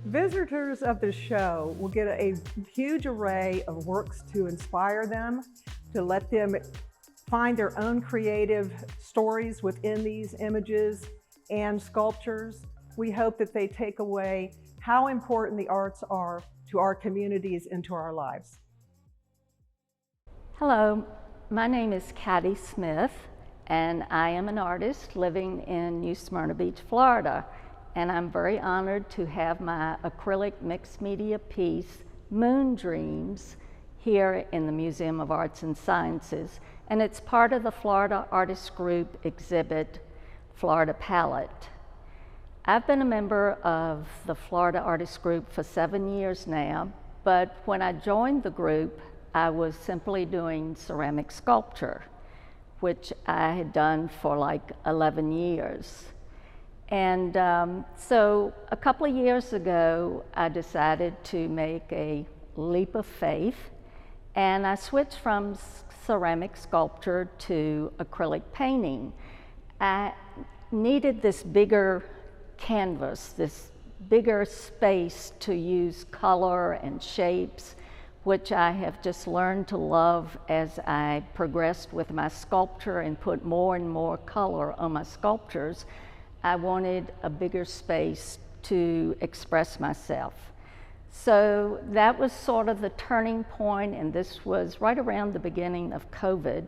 Visitors of the show will get a huge array of works to inspire them, to let them find their own creative stories within these images and sculptures. We hope that they take away how important the arts are to our communities and to our lives. Hello, my name is Katty Smith, and I am an artist living in New Smyrna Beach, Florida. And I'm very honored to have my acrylic mixed media piece, Moon Dreams, here in the Museum of Arts and Sciences. And it's part of the Florida Artist Group exhibit, Florida Palette. I've been a member of the Florida Artist Group for 7 years now, but when I joined the group, I was simply doing ceramic sculpture, which I had done for like 11 years. And so a couple of years ago, I decided to make a leap of faith, and I switched from ceramic sculpture to acrylic painting. I needed this bigger canvas, this bigger space to use color and shapes, which I have just learned to love as I progressed with my sculpture and put more and more color on my sculptures. I wanted a bigger space to express myself. So that was sort of the turning point, and this was right around the beginning of COVID,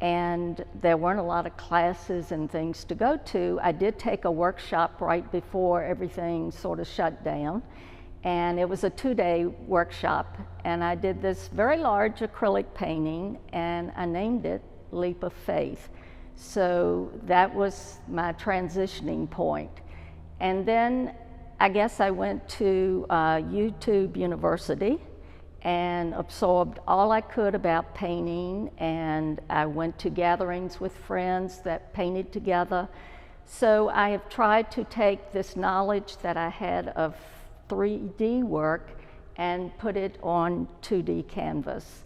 and there weren't a lot of classes and things to go to. I did take a workshop right before everything sort of shut down, and it was a 2-day workshop, and I did this very large acrylic painting, and I named it Leap of Faith. So that was my transitioning point. And then I guess I went to YouTube University and absorbed all I could about painting, and I went to gatherings with friends that painted together. So I have tried to take this knowledge that I had of 3D work and put it on 2D canvas.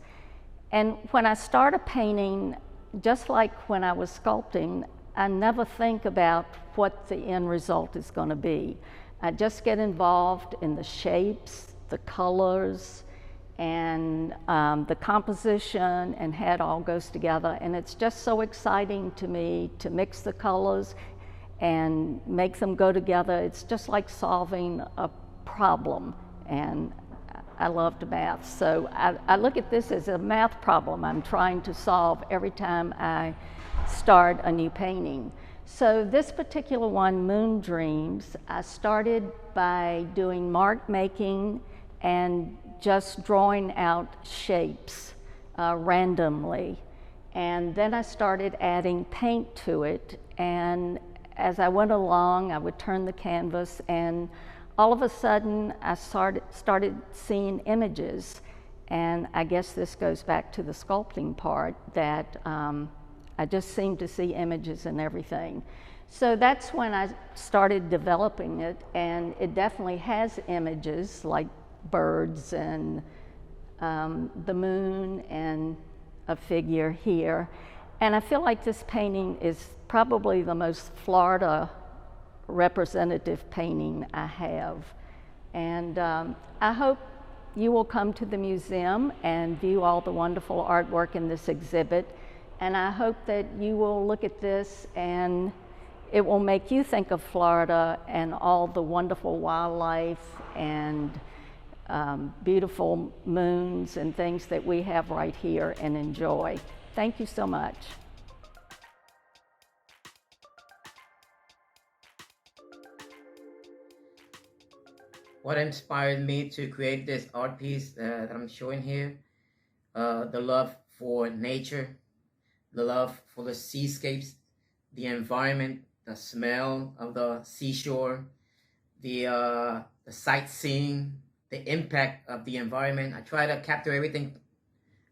And when I start a painting, just like when I was sculpting, I never think about what the end result is going to be. I just get involved in the shapes, the colors, and the composition, and how it all goes together. And it's just so exciting to me to mix the colors and make them go together. It's just like solving a problem, and I loved math. So I look at this as a math problem I'm trying to solve every time I start a new painting. So this particular one, Moon Dreams, I started by doing mark making and just drawing out shapes randomly. And then I started adding paint to it. And as I went along, I would turn the canvas, and all of a sudden, I started seeing images, and I guess this goes back to the sculpting part, that I just seemed to see images in everything. So that's when I started developing it, and it definitely has images like birds and the moon and a figure here. And I feel like this painting is probably the most Florida representative painting I have. And I hope you will come to the museum and view all the wonderful artwork in this exhibit. And I hope that you will look at this and it will make you think of Florida and all the wonderful wildlife and beautiful moons and things that we have right here and enjoy. Thank you so much. What inspired me to create this art piece that I'm showing here, the love for nature, the love for the seascapes, the environment, the smell of the seashore, the sightseeing, the impact of the environment. I try to capture everything,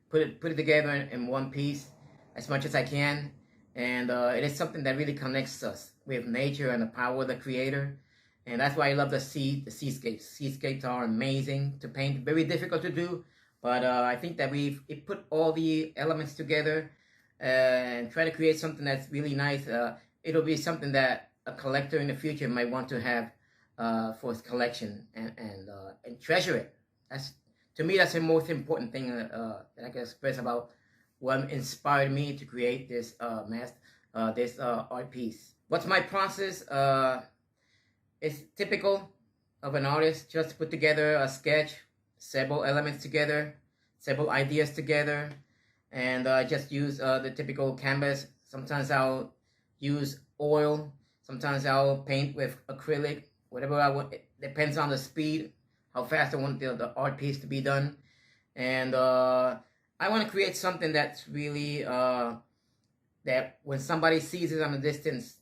put it together in one piece as much as I can. And it is something that really connects us with nature and the power of the Creator. And that's why I love the seascapes. Seascapes are amazing to paint, very difficult to do, but I think that we've put all the elements together and try to create something that's really nice. It'll be something that a collector in the future might want to have for his collection and treasure it. That's, to me, that's the most important thing that I can express about what inspired me to create this art piece. What's my process? It's typical of an artist, just to put together a sketch, several elements together, several ideas together, and just use the typical canvas. Sometimes I'll use oil, sometimes I'll paint with acrylic, whatever I want. It depends on the speed, how fast I want the art piece to be done. And I want to create something that's really, that when somebody sees it on a distance,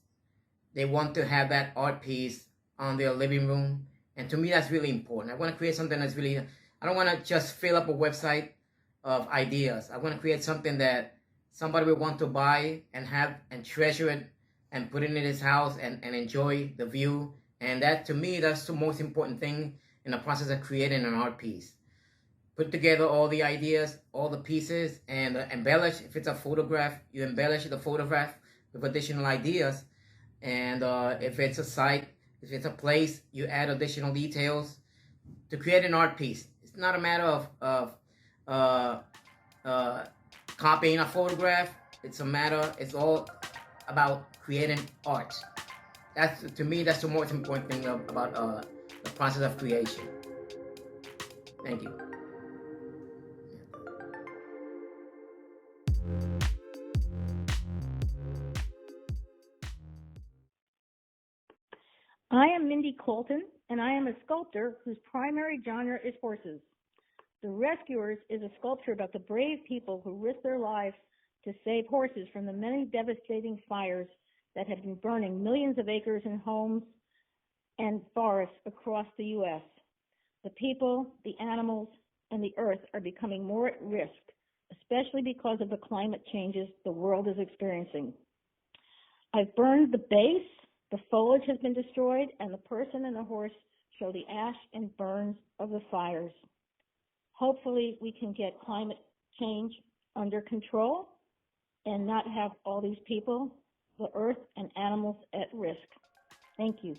they want to have that art piece on their living room. And to me, that's really important. I want to create something that's really, I don't want to just fill up a website of ideas. I want to create something that somebody will want to buy and have and treasure it and put it in his house and enjoy the view. And that, to me, that's the most important thing in the process of creating an art piece. Put together all the ideas, all the pieces, and embellish. If it's a photograph, you embellish the photograph with additional ideas. And if it's a site, if it's a place, you add additional details to create an art piece. It's not a matter of copying a photograph. It's all about creating art. That's, to me, that's the most important thing about the process of creation. Thank you. I am Mindy Colton, and I am a sculptor whose primary genre is horses. The Rescuers is a sculpture about the brave people who risk their lives to save horses from the many devastating fires that have been burning millions of acres and homes and forests across the U.S. The people, the animals, and the earth are becoming more at risk, especially because of the climate changes the world is experiencing. I've burned the base. The foliage has been destroyed, and the person and the horse show the ash and burns of the fires. Hopefully, we can get climate change under control and not have all these people, the earth, and animals at risk. Thank you.